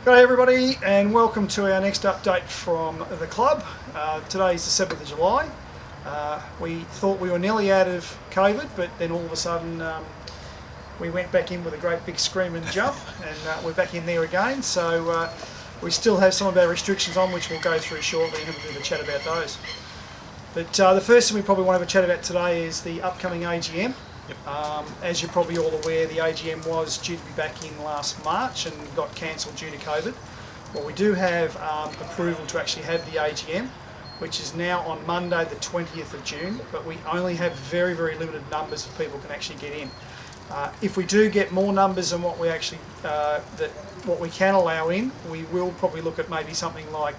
G'day everybody, and welcome to our next update from the club. Today's the 7th of July. We thought we were nearly out of COVID, but then all of a sudden we went back in with a great big scream and jump, and we're back in there again. So we still have some of our restrictions on, which we'll go through shortly and have a bit of a chat about those. But the first thing we probably want to have a chat about today is the upcoming AGM. As you're probably all aware, the AGM was due to be back in last March and got cancelled due to COVID. Well, we do have approval to actually have the AGM, which is now on Monday the 20th of June, but we only have very, very limited numbers of people can actually get in. If we do get more numbers than what we actually what we can allow in, we will probably look at maybe something like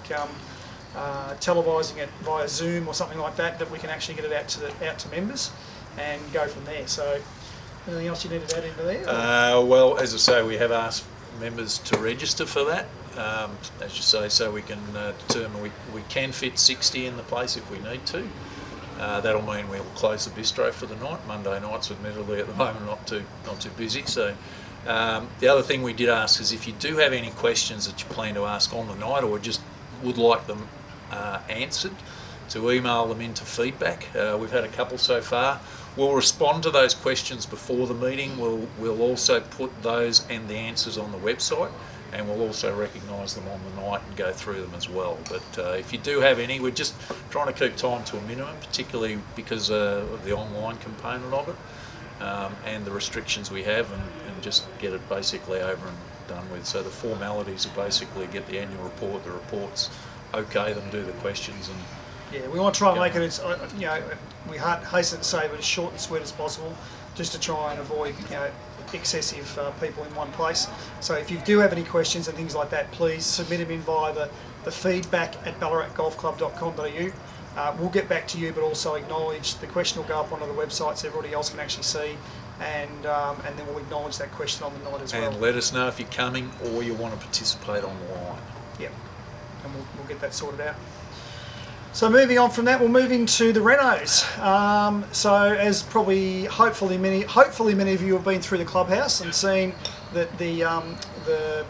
televising it via Zoom or something like that, that we can actually get it out to members and go from there. So, anything else you need to add into there? Well, as I say, we have asked members to register for that, as you say, so we can determine we can fit 60 in the place if we need to. That'll mean we'll close the bistro for the night. Monday nights, admittedly, at the moment, not too busy. So, the other thing we did ask is if you do have any questions that you plan to ask on the night, or just would like them answered, to email them into feedback. We've had a couple so far. We'll respond to those questions before the meeting. We'll also put those and the answers on the website, and we'll also recognise them on the night and go through them as well. But if you do have any, we're just trying to keep time to a minimum, particularly because of the online component of it, and the restrictions we have, and just get it basically over and done with. So the formalities are basically get the annual report, the reports, okay them, do the questions, and yeah, we want to try and make it, we hasten to say, but as short and sweet as possible, just to try and avoid, excessive people in one place. So if you do have any questions and things like that, please submit them in via the feedback at ballaratgolfclub.com.au. We'll get back to you, but also acknowledge the question will go up onto the website so everybody else can actually see, and then we'll acknowledge that question on the night as well. And let us know if you're coming or you want to participate online. Yep, and we'll get that sorted out. So moving on from that, we'll move into the renos. So as probably, hopefully many of you have been through the clubhouse and seen that the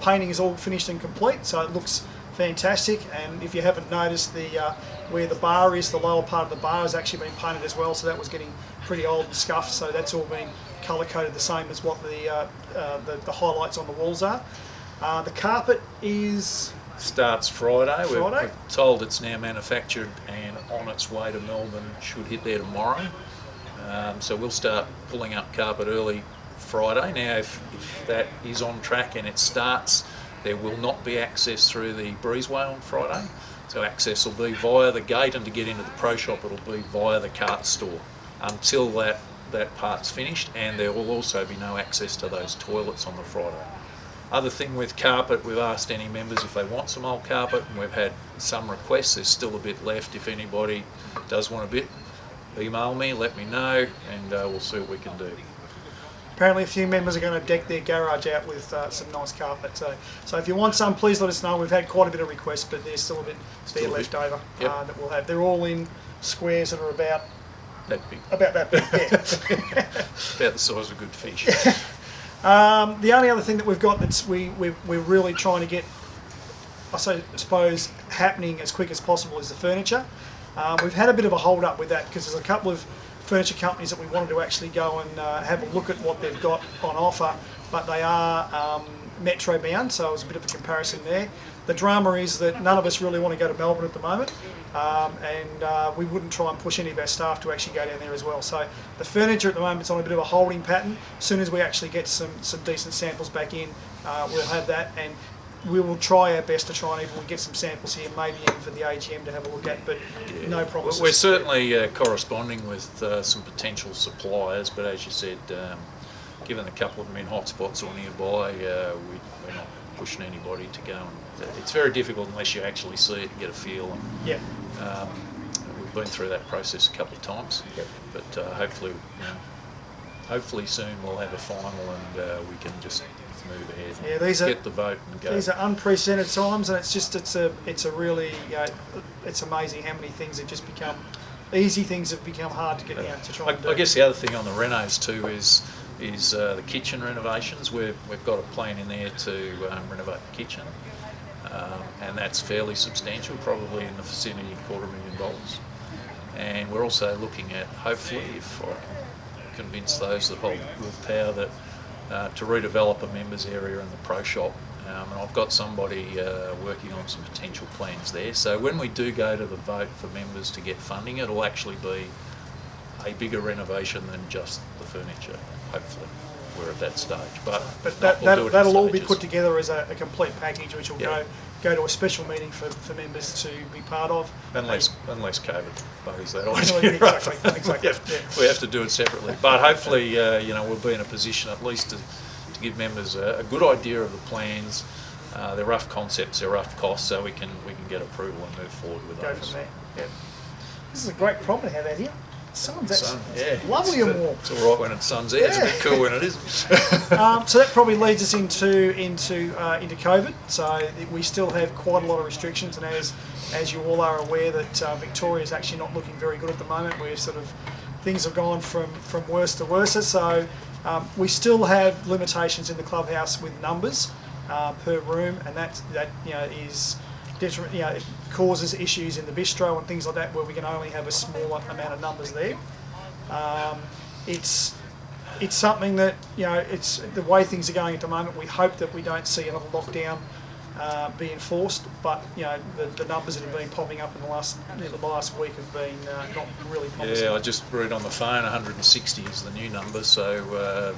painting is all finished and complete. So it looks fantastic. And if you haven't noticed, where the bar is, the lower part of the bar has actually been painted as well. So that was getting pretty old and scuffed. So that's all been colour coded the same as what the highlights on the walls are. The carpet starts Friday. We're told it's now manufactured and on its way to Melbourne, should hit there tomorrow. So we'll start pulling up carpet early Friday. Now if that is on track and it starts, there will not be access through the breezeway on Friday. So access will be via the gate, and to get into the pro shop it'll be via the cart store until that part's finished, and there will also be no access to those toilets on the Friday. Other thing with carpet, we've asked any members if they want some old carpet, and we've had some requests. There's still a bit left. If anybody does want a bit, email me, let me know, and we'll see what we can do. Apparently a few members are going to deck their garage out with some nice carpet. So if you want some, please let us know. We've had quite a bit of requests, but there's still a bit left over. Yep. That we'll have. They're all in squares that are about that big. About that big, yeah. About the size of a good fish. The only other thing that we've got that's we're really trying to get, I suppose, happening as quick as possible is the furniture. We've had a bit of a hold up with that because there's a couple of furniture companies that we wanted to actually go and have a look at what they've got on offer, but they are metro bound, so it was a bit of a comparison there. The drama is that none of us really want to go to Melbourne at the moment, and we wouldn't try and push any of our staff to actually go down there as well. So the furniture at the moment is on a bit of a holding pattern. As soon as we actually get some decent samples back in, we'll have that, and we will try our best to try and even get some samples here, maybe even for the AGM to have a look at, but no promises. We're certainly corresponding with some potential suppliers, but as you said, given a couple of them in hotspots or nearby, we're not pushing anybody to go. And it's very difficult unless you actually see it and get a feel. And, yeah. We've been through that process a couple of times, yep. But hopefully soon we'll have a final and we can just move ahead. Yeah, get the vote and go. These are unprecedented times, and it's a really it's amazing how many things have just become easy. Things have become hard to get to try and do. I guess the other thing on the renos too is the kitchen renovations. We've got a plan in there to renovate the kitchen. and that's fairly substantial, probably in the vicinity of $250,000. And we're also looking at, hopefully, if I can convince those that hold with power, that to redevelop a members area in the pro shop. And I've got somebody working on some potential plans there. So when we do go to the vote for members to get funding, it'll actually be a bigger renovation than just the furniture, hopefully. We're at that stage. But that'll all be put together as a complete package, which will go to a special meeting for members to be part of. Unless COVID bugs that idea. Exactly. We have to do it separately. But hopefully, we'll be in a position at least to give members a good idea of the plans, their rough concepts, their rough costs, so we can get approval and move forward with those. Go from there. Yeah. This is a great problem to have out here. Sun's lovely and warm. It's all right when it sun's out. It's a bit cool when it isn't. So that probably leads us into COVID. So we still have quite a lot of restrictions, and as you all are aware, that Victoria is actually not looking very good at the moment. We're things have gone from worse to worse. So we still have limitations in the clubhouse with numbers per room, and that is detriment. It causes issues in the bistro and things like that, where we can only have a smaller amount of numbers there. It's something that it's the way things are going at the moment. We hope that we don't see another lockdown be enforced, but the numbers that have been popping up in the last week have been not really promising. Yeah, I just read on the phone 160 is the new number. So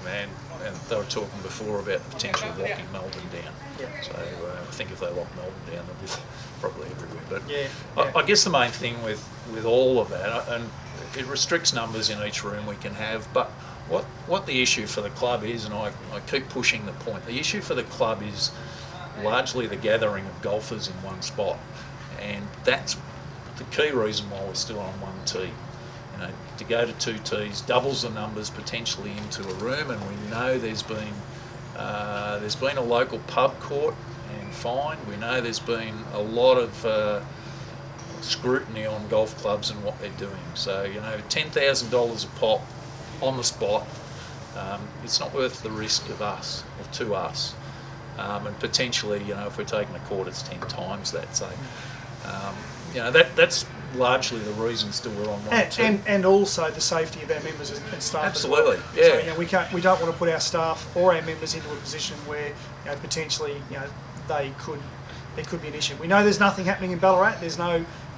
and they were talking before about the potential of locking Melbourne down. Yeah. So I think if they lock Melbourne down, they'll be probably everywhere. But yeah. I guess the main thing with all of that, and it restricts numbers in each room we can have, but what the issue for the club is, and I keep pushing the point, the issue for the club is largely the gathering of golfers in one spot, and that's the key reason why we're still on one tee. To go to two tees doubles the numbers potentially into a room, and we know there's been a local pub caught and fined. We know there's been a lot of scrutiny on golf clubs and what they're doing. So $10,000 a pop on the spot, it's not worth the risk of us or to us. And potentially, if we're taking a court, it's 10 times that. So, that's largely the reason still we're on one tee. And also the safety of our members and staff. Absolutely, as well. So, we don't want to put our staff or our members into a position where potentially there could be an issue. We know there's nothing happening in Ballarat.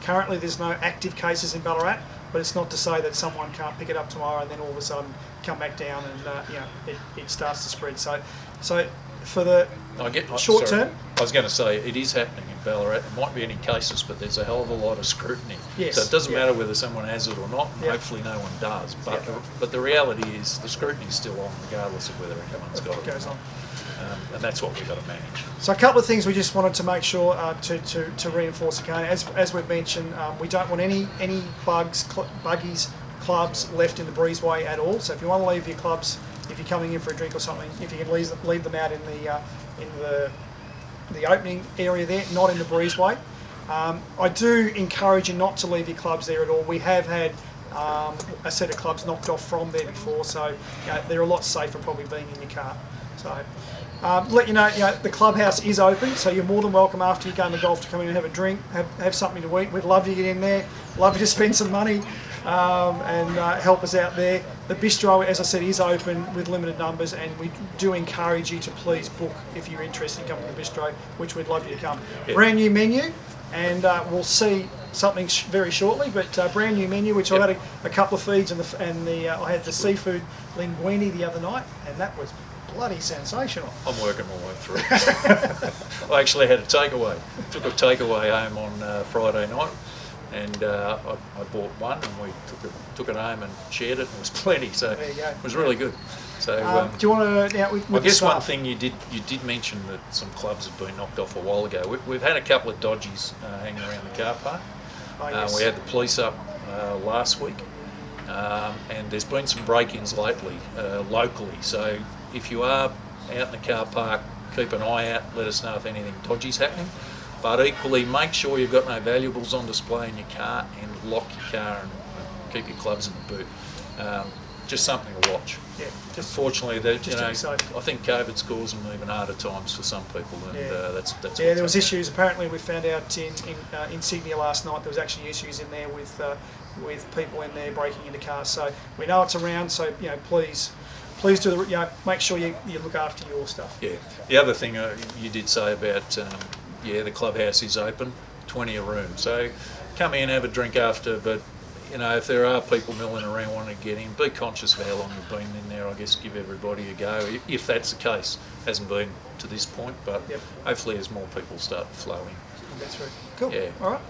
Currently there's no active cases in Ballarat, but it's not to say that someone can't pick it up tomorrow and then all of a sudden come back down and it starts to spread. So for the short term, I was going to say it is happening in Ballarat. There might be any cases, but there's a hell of a lot of scrutiny. Yes. So it doesn't matter whether someone has it or not, and hopefully no one does. But the reality is the scrutiny is still on, regardless of whether anyone's got it. Goes on. And that's what we've got to manage. So a couple of things we just wanted to make sure to reinforce again. As we've mentioned, we don't want any buggies, clubs left in the breezeway at all. So if you want to leave your clubs, if you're coming in for a drink or something, if you can leave them out in the opening area there, not in the breezeway. I do encourage you not to leave your clubs there at all. We have had a set of clubs knocked off from there before, so they're a lot safer probably being in your car. So let you know, the clubhouse is open, so you're more than welcome after your game of golf to come in and have a drink, have something to eat. We'd love you to get in there, love you to spend some money and help us out there. The bistro, as I said, is open with limited numbers, and we do encourage you to please book if you're interested in coming to the bistro, which we'd love you to come. Yeah. Brand new menu, and we'll see something very shortly, but brand new menu, which I had a couple of feeds, and I had the seafood linguine the other night, and that was bloody sensational. I'm working my way through. I actually had a takeaway. Took a takeaway home on Friday night, and I bought one, and we took it home and shared it, and it was plenty. So it was really good. So do you want to? I guess one thing you did mention that some clubs have been knocked off a while ago. We've had a couple of dodgies hanging around the car park. Oh, yes. We had the police up last week, and there's been some break-ins lately locally. So if you are out in the car park, keep an eye out. Let us know if anything dodgy's happening. But equally, make sure you've got no valuables on display in your car, and lock your car and keep your clubs in the boot. just something to watch. Yeah, just Unfortunately, that just to be safe. I think COVID's causing even harder times for some people, and that's yeah. There was issues. Apparently, we found out in Sydney last night there was actually issues in there with people in there breaking into cars. So we know it's around. So please do make sure you look after your stuff. Yeah. The other thing you did say about the clubhouse is open, 20 a room. So come in, have a drink after, but if there are people milling around wanting to get in, be conscious of how long you've been in there. I guess give everybody a go, if that's the case. Hasn't been to this point, but hopefully as more people start flowing. That's right. Cool. Yeah. All right.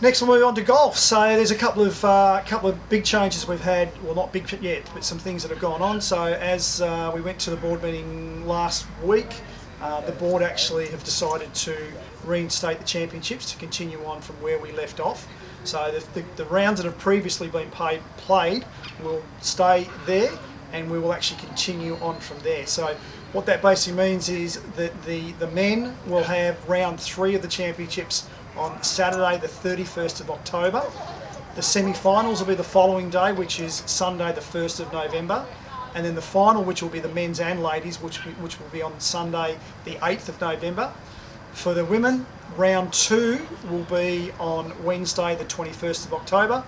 Next, we'll move on to golf. So there's a couple of big changes we've had. Well, not big yet, but some things that have gone on. So as we went to the board meeting last week, the board actually have decided to reinstate the championships to continue on from where we left off. So the rounds that have previously been played will stay there, and we will actually continue on from there. So what that basically means is that the men will have round 3 of the championships on Saturday the 31st of October. The semi-finals will be the following day, which is Sunday the 1st of November. And then the final, which will be the men's and ladies, which will be on Sunday the 8th of November. For the women, round 2 will be on Wednesday the 21st of October.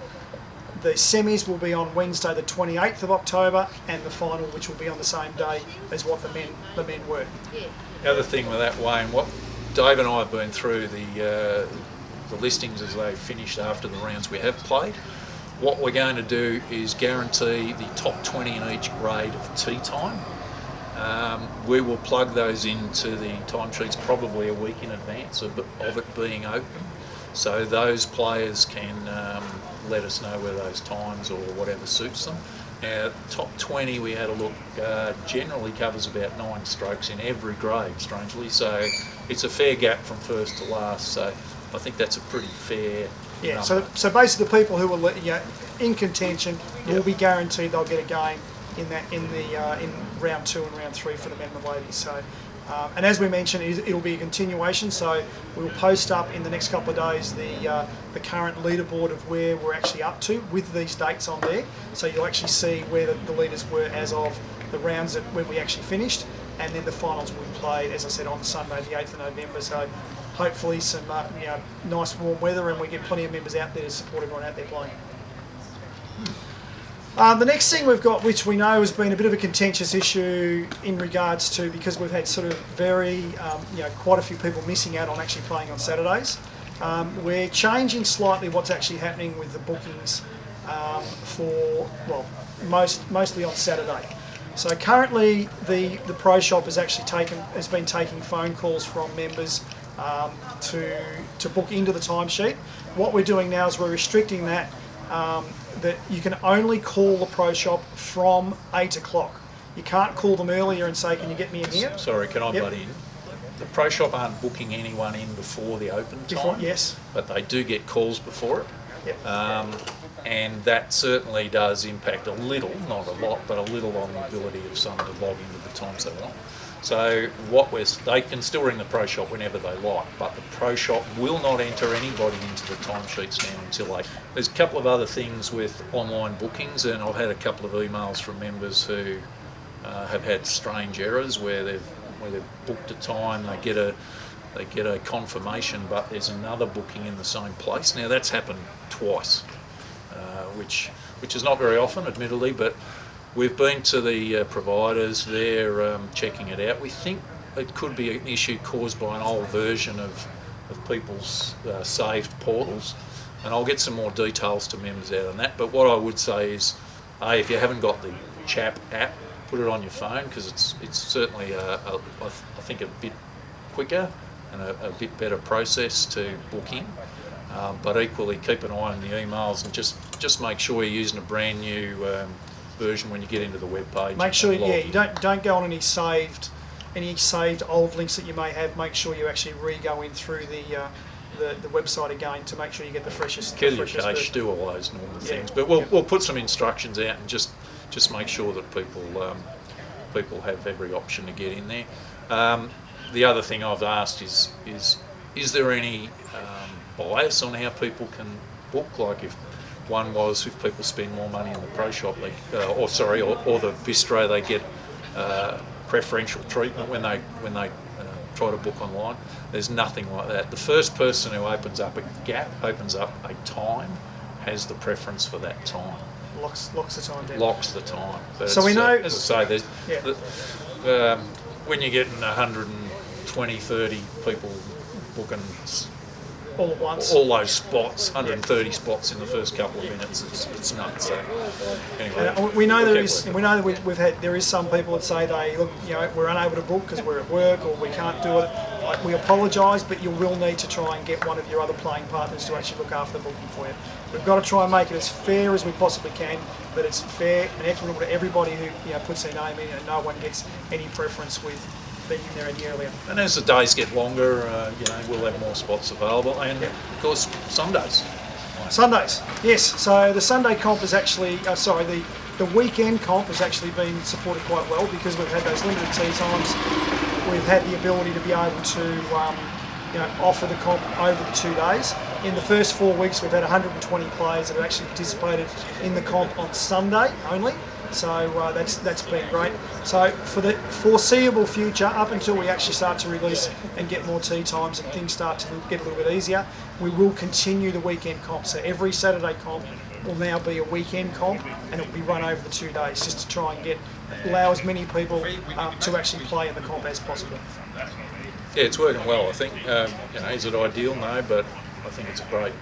The semis will be on Wednesday the 28th of October, and the final, which will be on the same day as what the men were. The other thing with that, Wayne, what Dave and I have been through the listings as they finished after the rounds we have played. What we're going to do is guarantee the top 20 in each grade of tee time. We will plug those into the timesheets probably a week in advance of it being open, so those players can let us know where those times or whatever suits them. Now, top 20, we had a look, generally covers about 9 strokes in every grade, strangely, so it's a fair gap from first to last, so I think that's a pretty fair number. So basically the people who are in contention will be guaranteed they'll get a game in round 2 and round 3 for the men and the ladies. So, and as we mentioned, it'll be a continuation. So we'll post up in the next couple of days the current leaderboard of where we're actually up to with these dates on there. So you'll actually see where the leaders were as of the rounds when we actually finished, and then the finals will be played, as I said, on Sunday the 8th of November. So hopefully some nice warm weather, and we get plenty of members out there to support everyone out there playing. The next thing we've got, which we know has been a bit of a contentious issue in regards to, because we've had sort of quite a few people missing out on actually playing on Saturdays. We're changing slightly what's actually happening with the bookings mostly on Saturday. So currently the Pro Shop has been taking phone calls from members to book into the timesheet. What we're doing now is we're restricting that. That you can only call the Pro Shop from 8 o'clock. You can't call them earlier and say, can you get me in here? Sorry, can I butt in? The Pro Shop aren't booking anyone in before the open time. Yes. But they do get calls before it. Yep. And that certainly does impact a little, not a lot, but a little on the ability of some to log into the times they want. So they can still ring the Pro Shop whenever they like, but the Pro Shop will not enter anybody into the timesheets now until 8. There's a couple of other things with online bookings, and I've had a couple of emails from members who have had strange errors where they've booked a time, they get a confirmation, but there's another booking in the same place. Now that's happened twice, which is not very often, admittedly, but we've been to the providers, they're checking it out. We think it could be an issue caused by an old version of people's saved portals, and I'll get some more details to members out on that. But what I would say is, if you haven't got the CHAP app, put it on your phone, because it's certainly, I think, a bit quicker and a bit better process to book in. But equally, keep an eye on the emails and just make sure you're using a brand new version when you get into the web page. Make sure you don't go on any saved old links that you may have. Make sure you actually go in through the website again to make sure you get the freshest. Kill your cache, do all those normal things. But we'll put some instructions out and just make sure that people have every option to get in there. The other thing I've asked is there any bias on how people can book? Like if One was if people spend more money in the pro shop, or the bistro, they get preferential treatment when they try to book online. There's nothing like that. The first person who opens up a gap, opens up a time, has the preference for that time. Locks the time down. Locks the time. But so we know, as I say, when you're getting 120, 30 people booking all at once, all those spots, 130 spots in the first couple of minutes, it's nuts. So anyway, we know there is some people that say we're unable to book because we're at work or we can't do it. We apologise, but you will need to try and get one of your other playing partners to actually look after the booking for you. We've got to try and make it as fair as we possibly can, but it's fair and equitable to everybody who puts their name in, and no one gets any preference with being in there any earlier. And as the days get longer, we'll have more spots available, and of course Sundays. Sundays, yes. So the Sunday comp is actually, the weekend comp has actually been supported quite well because we've had those limited tee times. We've had the ability to be able to offer the comp over the 2 days. In the first 4 weeks, we've had 120 players that have actually participated in the comp on Sunday only. So that's been great. So for the foreseeable future, up until we actually start to release and get more tee times and things start to get a little bit easier, we will continue the weekend comp. So every Saturday comp will now be a weekend comp, and it will be run over the 2 days just to try and allow as many people to actually play in the comp as possible. Yeah, it's working well. I think. Is it ideal? No, but I think it's a great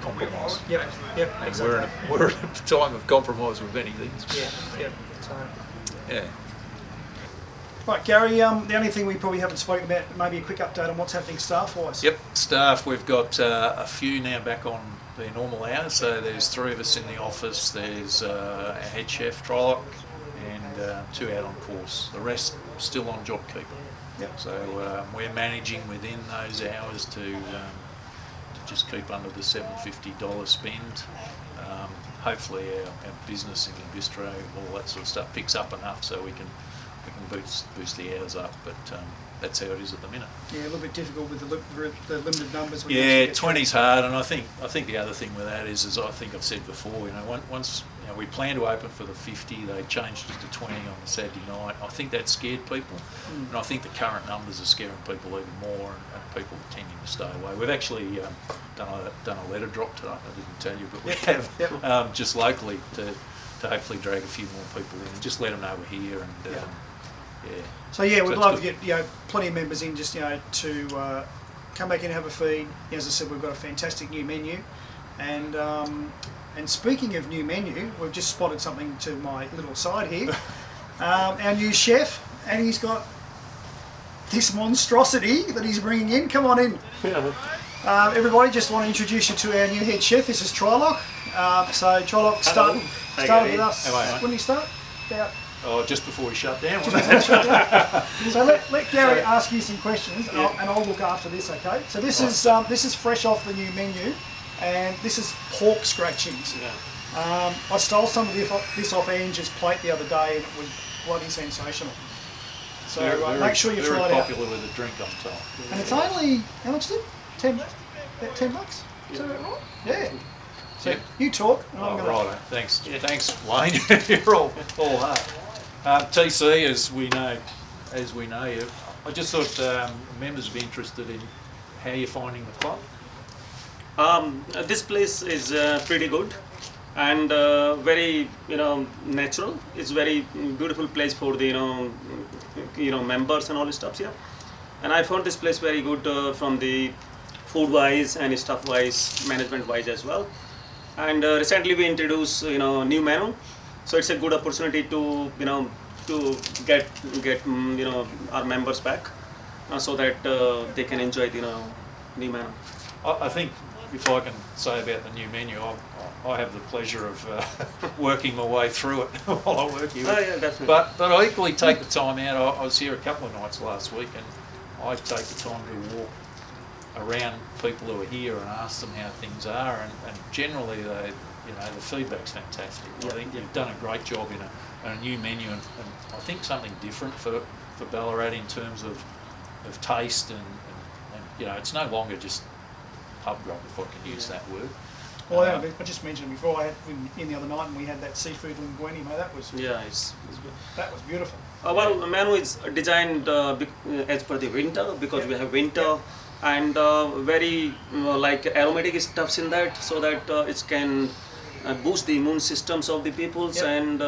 compromise. Yep, and exactly. We're in a time of compromise with many things. Yeah. So. Yeah. Right, Gary, the only thing we probably haven't spoken about, maybe a quick update on what's happening staff-wise. Yep, staff, we've got a few now back on their normal hours, so there's 3 of us in the office, there's a head chef, Trolloc, and 2 out on course. The rest still on JobKeeper. Yep. So we're managing within those hours to just keep under the $750 spend. Hopefully our business in the bistro, all that sort of stuff picks up enough so we can boost the hours up, but that's how it is at the minute. Yeah, a little bit difficult with the limited numbers. Yeah, 20's hard, and I think the other thing with that is I think I've said before, once we plan to open for the 50, they changed it to 20 on the Saturday night. I think that scared people, and I think the current numbers are scaring people even more, and people are tending to stay away. We've actually done a letter drop today. I didn't tell you, but we have just locally to hopefully drag a few more people in and just let them know we're here and. So we'd love to get plenty of members in just to come back in and have a feed. As I said, we've got a fantastic new menu, and speaking of new menu, we've just spotted something to my little side here. Our new chef, and he's got this monstrosity that he's bringing in. Come on in. Everybody, just want to introduce you to our new head chef. This is Trolloc. So Trolloc started with us. When did he start? Just before we shut down. So let Gary ask you some questions, and I'll look after this. Okay. So this is fresh off the new menu, and this is pork scratchings. Yeah. I stole some of this off Ange's plate the other day, and it was bloody sensational. So make sure you try it out. Very popular with a drink, I'm told. And it's only how much is it? $10. Is that right? Yeah. So you talk. And I'm gonna... Right. Thanks. Yeah, thanks, Wayne. You're all hard. TC, as we know you, I just thought members would be interested in how you're finding the club. This place is pretty good and very natural. It's very beautiful place for the members and all the stuff here. And I found this place very good from the food wise and stuff wise, management wise as well. And recently we introduced new menu. So it's a good opportunity to get our members back so that they can enjoy the new menu. I think if I can say about the new menu, I have the pleasure of working my way through it while I work here. Oh, yeah, definitely. But I equally take the time out. I was here a couple of nights last week, and I take the time to walk around people who are here and ask them how things are, and generally the feedback's fantastic. I think you've done a great job in a new menu, and I think something different for Ballarat in terms of taste, and it's no longer just pub grub, if I can use that word. Well, I just mentioned before, I had in the other night and we had that seafood linguine, mate, that was that was beautiful. Well, the menu is designed as per the winter, because we have winter and very like aromatic stuffs in that, so that it can boost the immune systems of the peoples and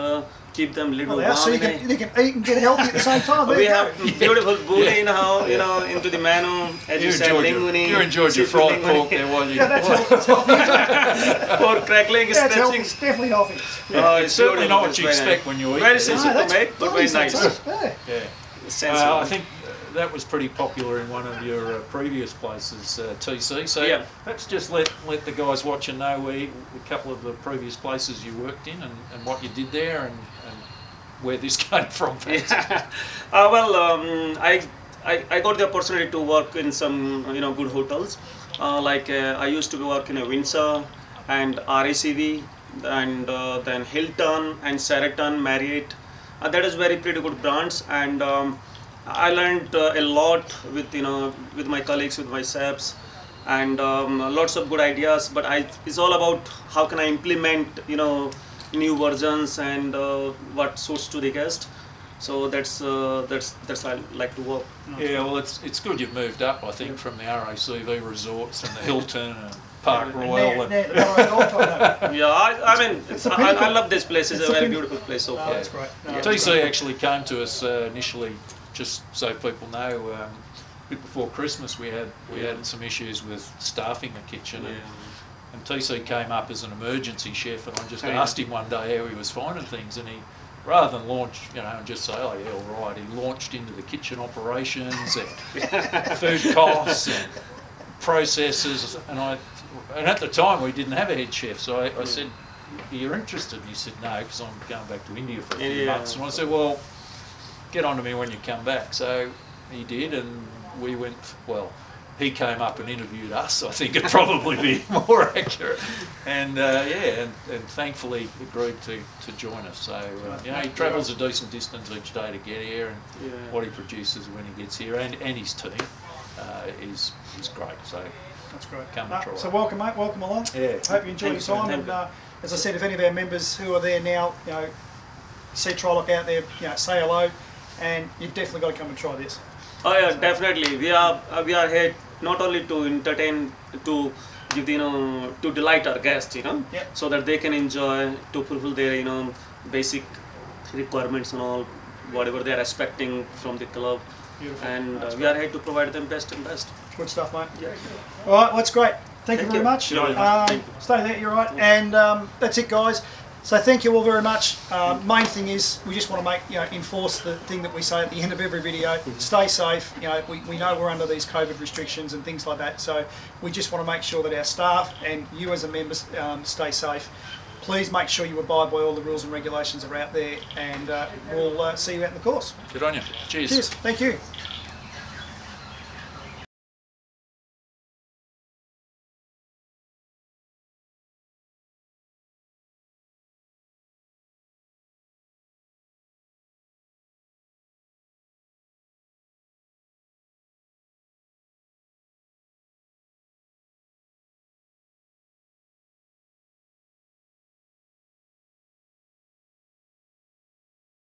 keep them little warm. So you can eat and get healthy at the same time. We have beautiful bouillon into the menu. As you said, linguine. You enjoyed your fried pork there while you... Yeah, that's healthy. Pork crackling, Yeah, it's healthy. stretching. It's definitely healthy. It's certainly not what you expect when you eat. Very it. simple to make, but very nice. Yeah. I think that was pretty popular in one of your previous places, TC. So let's just let the guys watching know a couple of the previous places you worked in and what you did there and where this came from. I got the opportunity to work in some good hotels. I used to work in a Windsor and RACV and then Hilton and Sheraton, Marriott. That is very pretty good brands, and I learned a lot with my colleagues, with my chefs, and lots of good ideas. But it's all about how can I implement new versions and what suits to the guest. So that's how I like to work. Yeah, well, it's good you've moved up, I think, from the RACV resorts and the Hilton and Park Royal. I love this place. It's a very beautiful place. So that's great. TC actually came to us initially, just so people know, a bit before Christmas we had some issues with staffing the kitchen, and TC came up as an emergency chef, and I just asked him one day how he was finding things, and he, rather than launch, and just say, oh yeah, all right, he launched into the kitchen operations and food costs and processes, and at the time we didn't have a head chef, so I said, you're interested? And he said, no, because I'm going back to India for a few months. And I said, well, get on to me when you come back. So he did, and we went, he came up and interviewed us, I think it'd probably be more accurate. And and thankfully agreed to join us. So, he travels a decent distance each day to get here, and what he produces when he gets here, and his team is great. So that's great. Come and try. So welcome, mate. Welcome along. Yeah. Hope you enjoy your time. And as I said, if any of our members who are there now, see Trylock out there, say hello, and you've definitely got to come and try this. Oh yeah, definitely. We are here not only to entertain, to give to delight our guests, so that they can enjoy, to fulfill their basic requirements and all, whatever they are expecting from the club. Beautiful. And we are here to provide them best and best. Good stuff, mate. Yeah. All right, well, that's great. Thank you very much. Thank you. Stay there, you're right. And that's it, guys. So thank you all very much. Main thing is we just want to enforce the thing that we say at the end of every video. Stay safe. We know we're under these COVID restrictions and things like that. So we just want to make sure that our staff and you as a member stay safe. Please make sure you abide by all the rules and regulations that are out there, and we'll see you out in the course. Good on you. Cheers. Cheers. Thank you.